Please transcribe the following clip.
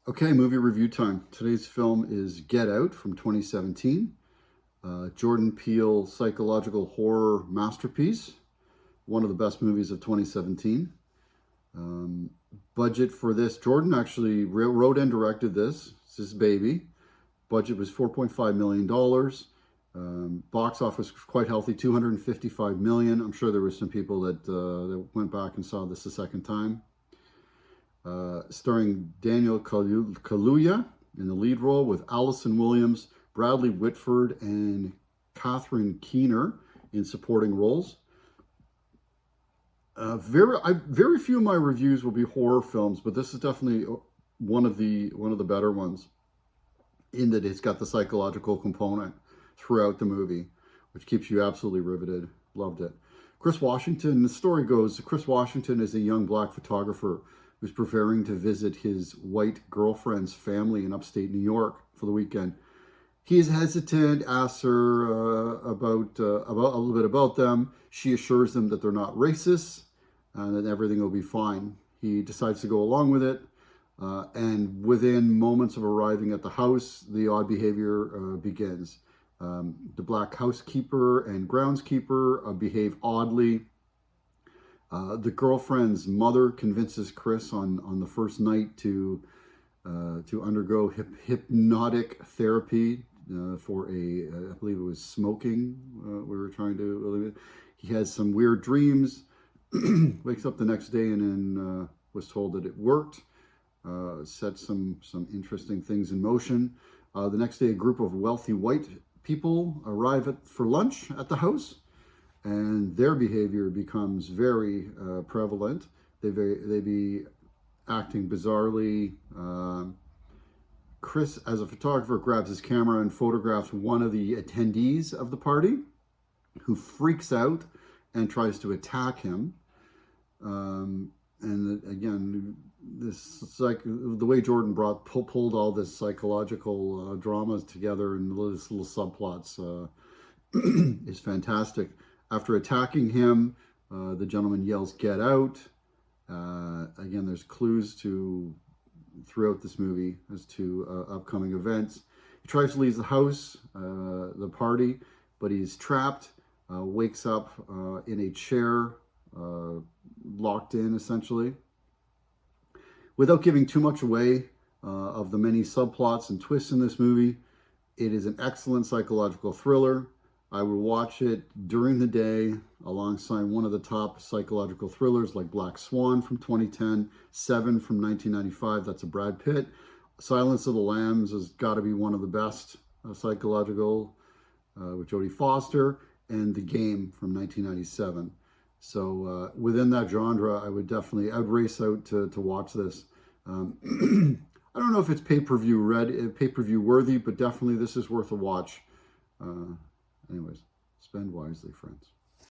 Okay, movie review time. Today's film is Get Out from 2017. Jordan Peele psychological horror masterpiece. One of the best movies of 2017. Budget for this, Jordan actually wrote and directed this. It's his baby. Budget was $4.5 million. Box office was quite healthy, $255 million. I'm sure there were some people that went back and saw this a second time. Starring Daniel Kaluuya in the lead role with Allison Williams, Bradley Whitford, and Catherine Keener in supporting roles. Very few of my reviews will be horror films, but this is definitely one of the better ones, in that it's got the psychological component throughout the movie, which keeps you absolutely riveted. Loved it. Chris Washington, the story goes, Chris Washington is a young black photographer who's preparing to visit his white girlfriend's family in upstate New York for the weekend. He is hesitant, asks her about a little bit about them. She assures him that they're not racist and that everything will be fine. He decides to go along with it, and within moments of arriving at the house, the odd behavior begins. The black housekeeper and groundskeeper behave oddly. The girlfriend's mother convinces Chris on the first night to undergo hypnotic therapy for I believe it was smoking. We were trying to. He has some weird dreams. Wakes up the next day and then was told that it worked. Set some interesting things in motion. The next day, a group of wealthy white people arrive for lunch at the house, and their behavior becomes very prevalent. They be acting bizarrely. Chris, as a photographer, grabs his camera and photographs one of the attendees of the party, who freaks out and tries to attack him. And again, the way Jordan pulled all this psychological dramas together in these little subplots is fantastic. After attacking him, the gentleman yells, "Get out!" Again, there's clues throughout this movie as to upcoming events. He tries to leave the house, the party, but he's trapped. Wakes up in a chair, locked in essentially. Without giving too much away of the many subplots and twists in this movie, it is an excellent psychological thriller. I would watch it during the day alongside one of the top psychological thrillers like Black Swan from 2010, Seven from 1995, that's a Brad Pitt. Silence of the Lambs has got to be one of the best psychological with Jodie Foster, and The Game from 1997. So within that genre, I'd race out to watch this. I don't know if it's pay-per-view worthy, but definitely this is worth a watch. Anyways, spend wisely, friends.